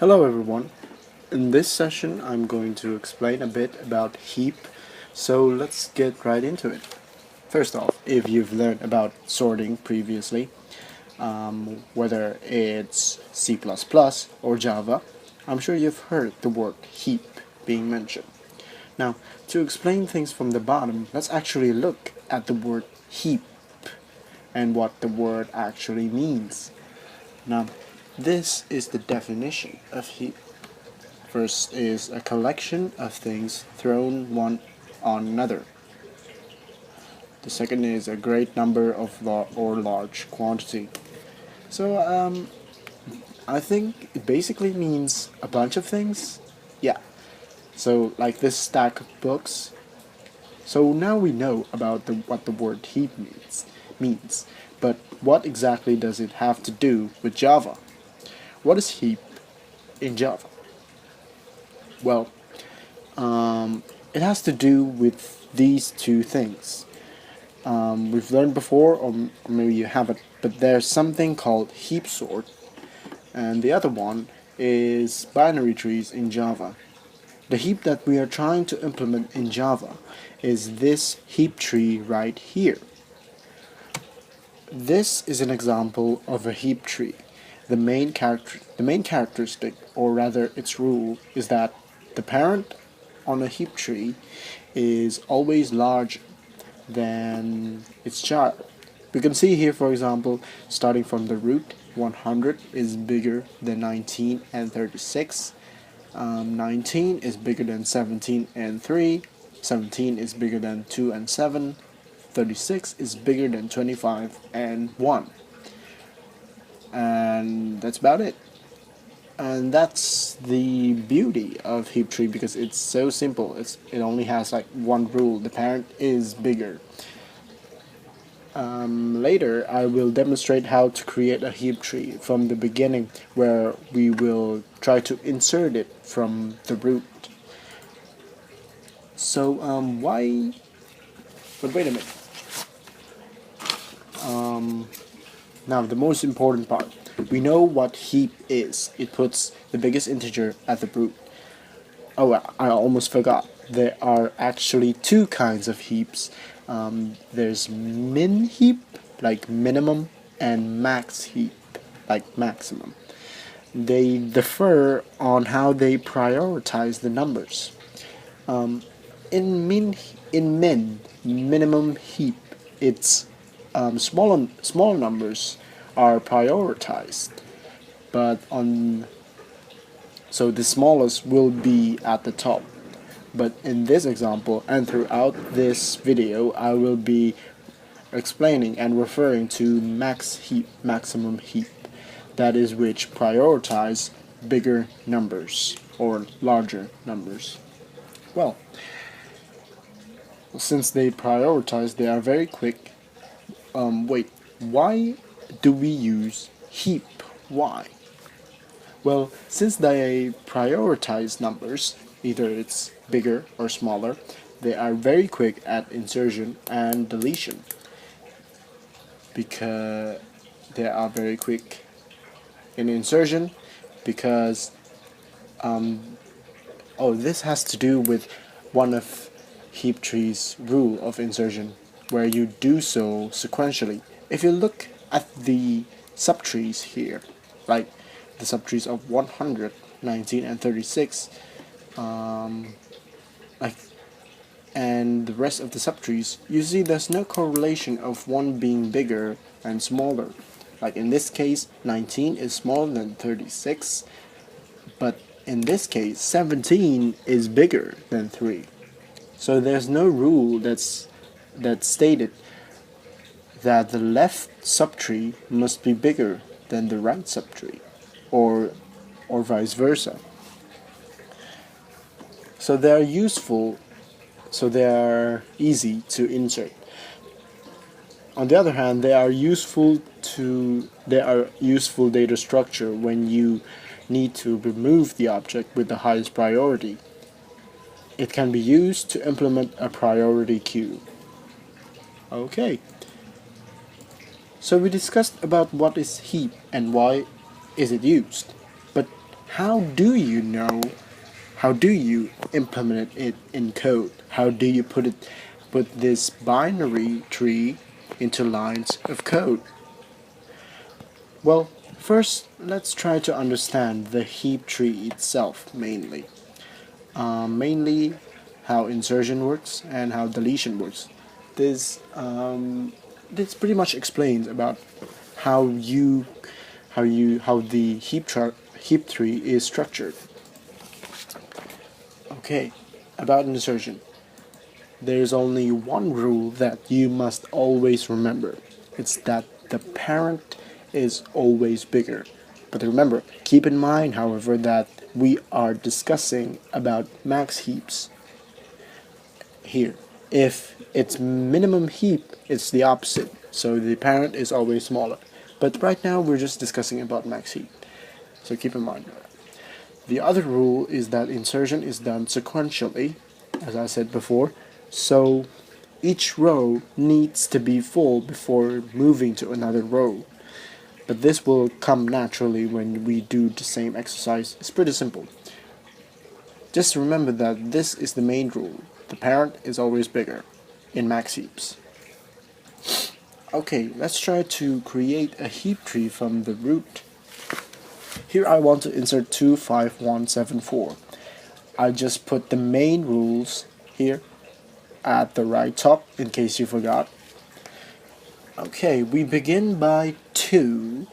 Hello everyone. In this session I'm going to explain a bit about Heap, so let's get right into it. First off, if you've learned about sorting previously, whether it's C++ or Java, I'm sure you've heard the word heap being mentioned. Now, to explain things from the bottom, let's actually look at the word heap and what the word actually means. Now, this is the definition of heap. First is a collection of things thrown one on another. The second is a great number of or large quantity. So I think it basically means a bunch of things. Yeah. So like this stack of books. So now we know about what the word heap means. But what exactly does it have to do with Java? What is heap in Java? Well, it has to do with these two things. We've learned before, or maybe you haven't, but there's something called heap sort, and the other one is binary trees in Java. The heap that we are trying to implement in Java is this heap tree right here. This is an example of a heap tree. The main characteristic, or rather its rule, is that the parent on a heap tree is always larger than its child. We can see here, for example, starting from the root, 100 is bigger than 19 and 36. 19 is bigger than 17 and 3. 17 is bigger than 2 and 7. 36 is bigger than 25 and 1. And that's about it. And that's the beauty of heap tree, because it's so simple. It only has like one rule: the parent is bigger. Later I will demonstrate how to create a heap tree from the beginning, where we will try to insert it from the root. So why? But wait a minute. Now the most important part. We know what heap is. It puts the biggest integer at the root. Oh, I almost forgot. There are actually two kinds of heaps. There's min heap, like minimum, and max heap, like maximum. They differ on how they prioritize the numbers. In minimum heap, it's smaller numbers are prioritized, but so the smallest will be at the top. But in this example and throughout this video, I will be explaining and referring to max heap, maximum heap, that is which prioritize bigger numbers or larger numbers. Well, since they prioritize, they are very quick. Wait, why do we use heap? Why? Well, since they prioritize numbers, either it's bigger or smaller, they are very quick at insertion and deletion. Because they are very quick in insertion, because this has to do with one of heap tree's rule of insertion, where you do so sequentially. If you look at the subtrees here, like the subtrees of 100, 19, and 36, and the rest of the subtrees, you see there's no correlation of one being bigger and smaller. Like in this case, 19 is smaller than 36, but in this case, 17 is bigger than 3. So there's no rule that's stated that the left subtree must be bigger than the right subtree, or vice versa. So they are useful, so they are easy to insert. On the other hand, they are useful data structure when you need to remove the object with the highest priority. It can be used to implement a priority queue. Okay. So we discussed about what is heap and why is it used. But how do you know? How do you implement it in code? How do you put this binary tree into lines of code? Well, first let's try to understand the heap tree itself mainly. Mainly how insertion works and how deletion works. This this pretty much explains about how the heap tree is structured. Okay, about insertion. There's only one rule that you must always remember. It's that the parent is always bigger. But remember, keep in mind, however, that we are discussing about max heaps here. If it's minimum heap, it's the opposite. So the parent is always smaller. But right now we're just discussing about max heap. So keep in mind that. The other rule is that insertion is done sequentially, as I said before. So each row needs to be full before moving to another row. But this will come naturally when we do the same exercise. It's pretty simple. Just remember that this is the main rule. The parent is always bigger in max heaps. Okay, let's try to create a heap tree from the root. Here I want to insert 2, 5, 1, 7, 4. I just put the main rules here at the right top in case you forgot. Okay, we begin by 2.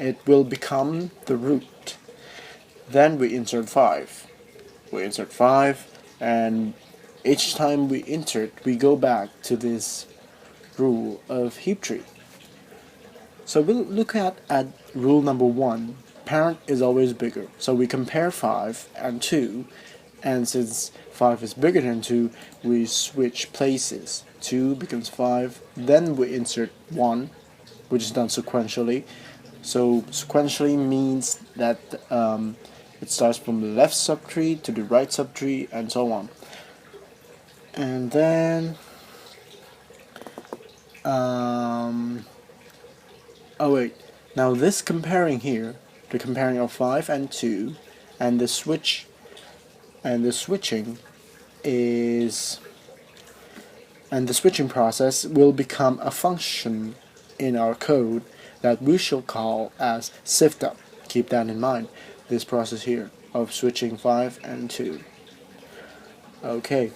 It will become the root. Then we insert 5. We insert 5, and each time we insert, we go back to this rule of heap tree. So we'll look at rule number 1. Parent is always bigger. So we compare 5 and 2, and since 5 is bigger than 2, we switch places. 2 becomes 5, then we insert 1, which is done sequentially. So sequentially means that it starts from the left subtree to the right subtree and so on. And then oh wait, now this comparing here, the comparing of 5 and 2, and the switching is, and the switching process will become a function in our code that we shall call as sift up. Keep that in mind, this process here of switching 5 and 2. Okay,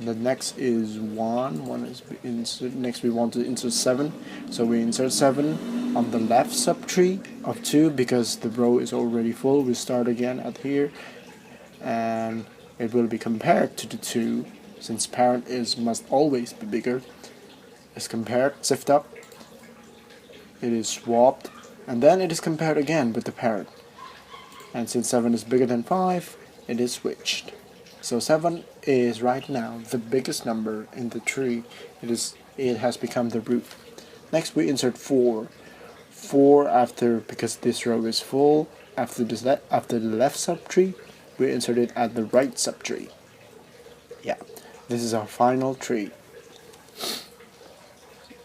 the next is 1 is insert. Next we want to insert 7, so we insert 7 on the left subtree of 2 because the row is already full. We start again at here, and it will be compared to the 2 since parent must always be bigger. It's compared, sift up, it is swapped, and then it is compared again with the parent. And since 7 is bigger than 5, it is switched. So 7 is right now the biggest number in the tree. It has become the root. Next we insert 4. 4 after, because this row is full, after the left subtree, we insert it at the right subtree. Yeah, this is our final tree.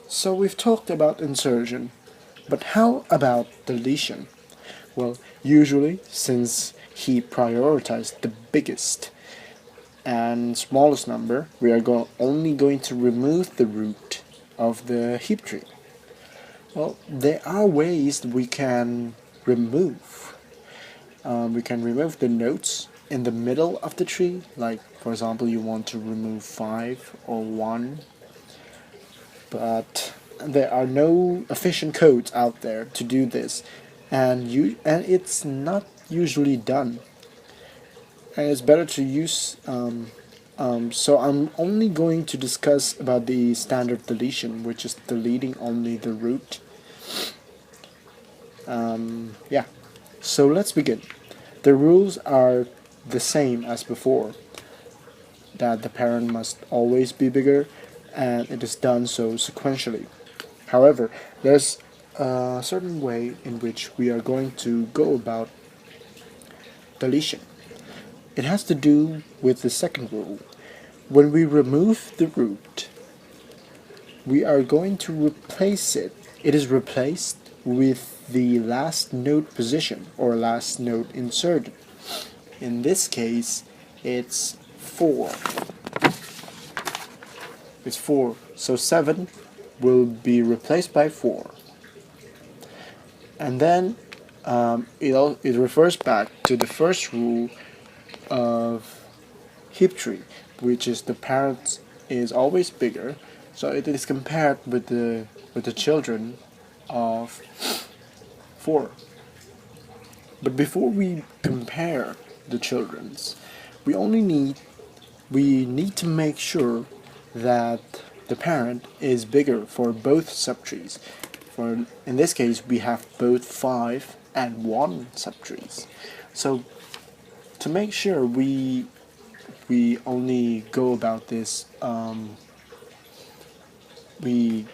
So we've talked about insertion, but how about deletion? Well, usually, since he prioritized the biggest and smallest number, we are only going to remove the root of the heap tree. Well, there are ways we can remove. We can remove the nodes in the middle of the tree, like for example you want to remove 5 or 1, but there are no efficient codes out there to do this, and it's not usually done, and it's better to use so I'm only going to discuss about the standard deletion, which is deleting only the root. Yeah, so let's begin. The rules are the same as before, that the parent must always be bigger, and it is done so sequentially. However, there's a certain way in which we are going to go about deletion. It has to do with the second rule. When we remove the root, we are going to replace it. It is replaced with the last node position or last node inserted. In this case, it's 4. It's 4. So 7 will be replaced by 4. And then it refers back to the first rule of heap tree, which is the parent is always bigger, so it is compared with the children of 4. But before we compare the children's, we need to make sure that the parent is bigger for both subtrees. For in this case, we have both 5 and 1 subtrees. So to make sure we only go about this, we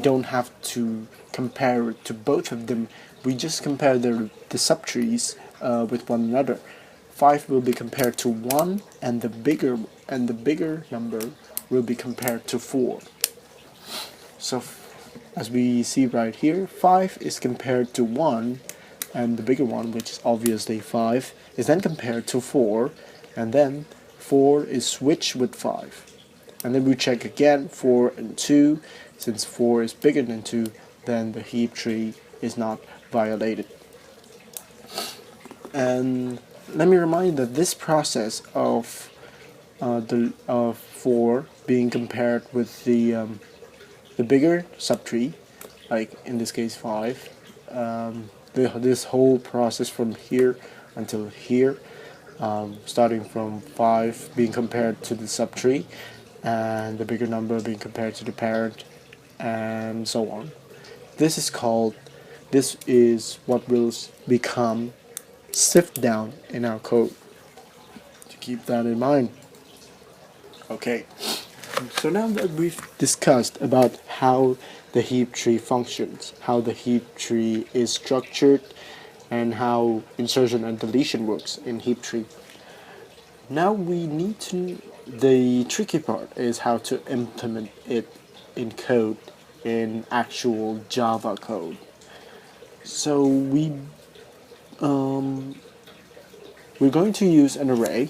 don't have to compare it to both of them. We just compare the subtrees with one another. 5 will be compared to 1, and the bigger number will be compared to 4. So as we see right here, 5 is compared to 1, and the bigger one, which is obviously 5, is then compared to 4, and then 4 is switched with 5. And then we check again 4 and 2. Since 4 is bigger than 2, then the heap tree is not violated. And let me remind you that this process of 4 being compared with the bigger subtree, like in this case 5, this whole process from here until here, starting from 5 being compared to the subtree, and the bigger number being compared to the parent, and so on. This is what will become sift down in our code. To keep that in mind. Okay, so now that we've discussed about how the heap tree functions, how the heap tree is structured, and how insertion and deletion works in heap tree, now the tricky part is how to implement it in code, in actual Java code. So we're going to use an array,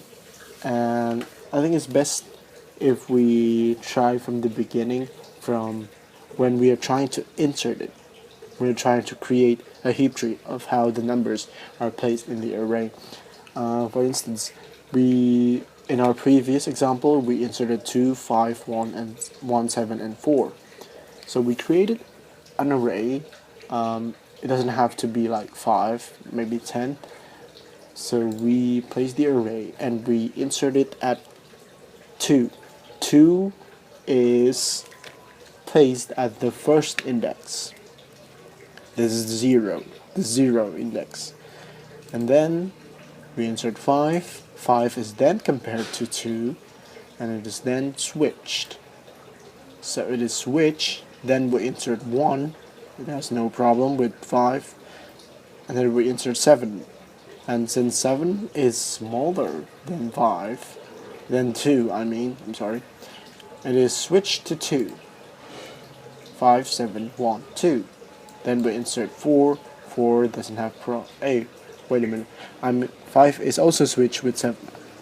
and I think it's best if we try from the beginning, from when we are trying to insert it. We're trying to create a heap tree of how the numbers are placed in the array. For instance, in our previous example, we inserted 2, 5, 1, and 1, 7, and 4. So we created an array. It doesn't have to be like 5, maybe 10. So we place the array and we insert it at 2. 2 is placed at the first index. This is the 0 index. And then we insert 5. 5 is then compared to 2, and it is then switched. So it is switched, then we insert 1, it has no problem with 5, and then we insert 7. And since 7 is smaller than 5, than 2, it is switched to 2. 5, 7, 1, 2. Then we insert 4. 4 doesn't have wait a minute. 5 is also switched with 7.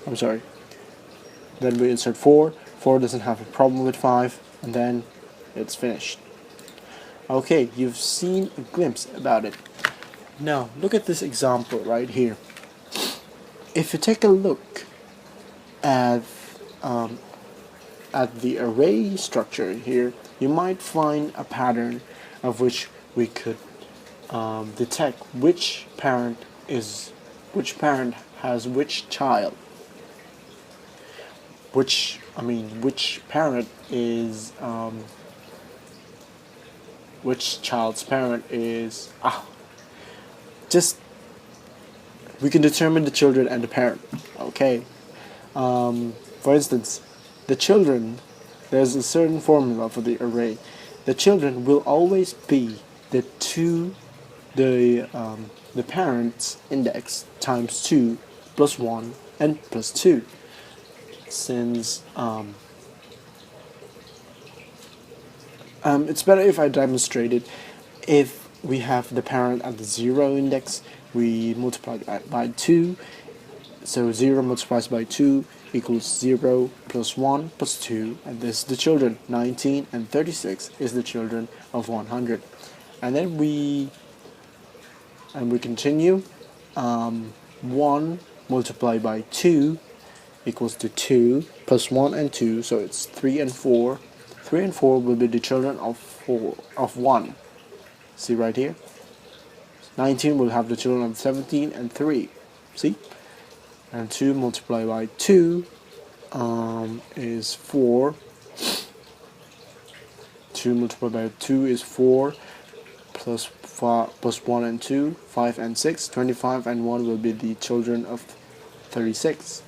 I'm sorry. Then we insert 4. 4 doesn't have a problem with 5, and then it's finished. Okay, you've seen a glimpse about it. Now look at this example right here. If you take a look at the array structure here, you might find a pattern of which we could detect which parent has which child. Which parent is which child's parent is we can determine the children and the parent. Okay. For instance, the children, there's a certain formula for the array. The children will always be the parent's index times 2 plus 1 and plus 2. Since it's better if I demonstrate it. If we have the parent at the 0 index, we multiply that by 2. So 0 multiplies by 2 equals 0 plus 1 plus 2, and this is the children. 19 and 36 is the children of 100. And then we continue. 1 multiplied by 2 equals to 2 plus 1 and 2, so it's 3 and 4. 3 and 4 will be the children of 1. See right here? 19 will have the children of 17 and 3. See? And 2 multiplied by 2 is 4. 2 multiplied by 2 is 4, plus 1 and 2, 5 and 6. 25 and 1 will be the children of 36.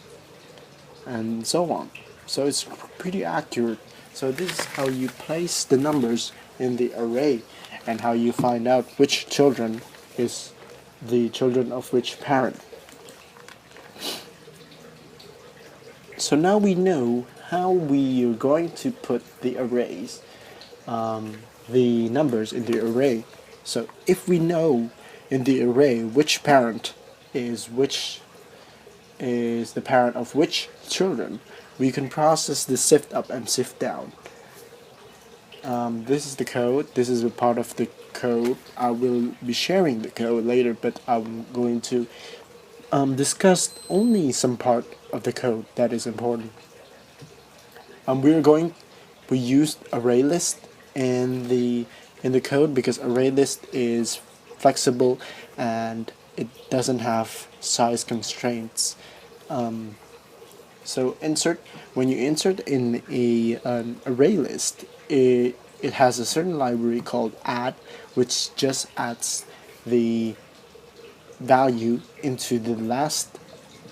And so on. So it's pretty accurate. So this is how you place the numbers in the array, and how you find out which children is the children of which parent. So now we know how we are going to put the arrays, the numbers in the array. So if we know in the array which parent is the parent of which children, we can process the sift up and sift down. This is the code. This is a part of the code. I will be sharing the code later, but I'm going to discuss only some part of the code that is important. We used array list in the code because array list is flexible and it doesn't have size constraints. So when you insert in an array list, it has a certain library called add, which just adds the value into the last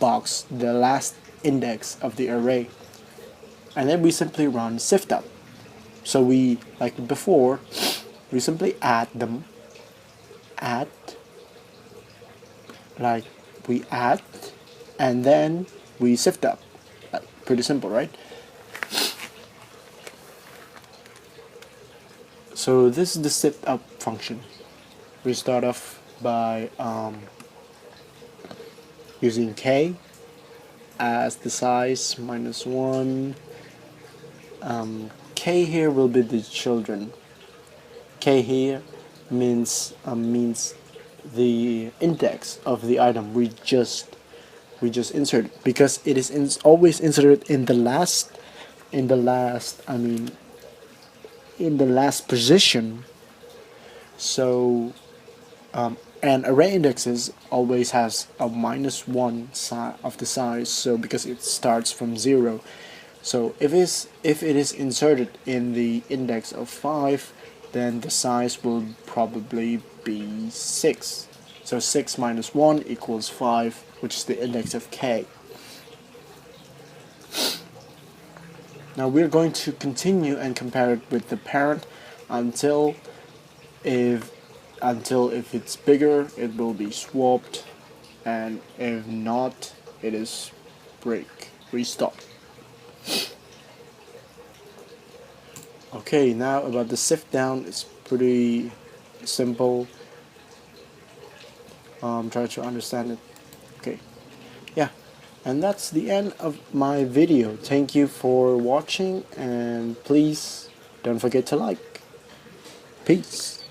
box, the last index of the array, and then we simply run sift up. So we, like before, we simply add them, and then we sift up. Pretty simple, right? So this is the sift up function. We start off by using k as the size -1. K here will be the children. K here means the index of the item we just inserted, because it is always inserted in the last position. So and array indexes always has a -1 of the size, so because it starts from 0. So if it is inserted in the index of 5, then the size will probably be 6. So 6 minus 1 equals 5, which is the index of k. Now we're going to continue and compare it with the parent until if it's bigger, it will be swapped, and if not, it is restart. Okay, now about the sift down, it's pretty simple. Try to understand it. Okay, yeah, and that's the end of my video. Thank you for watching, and please don't forget to like. Peace.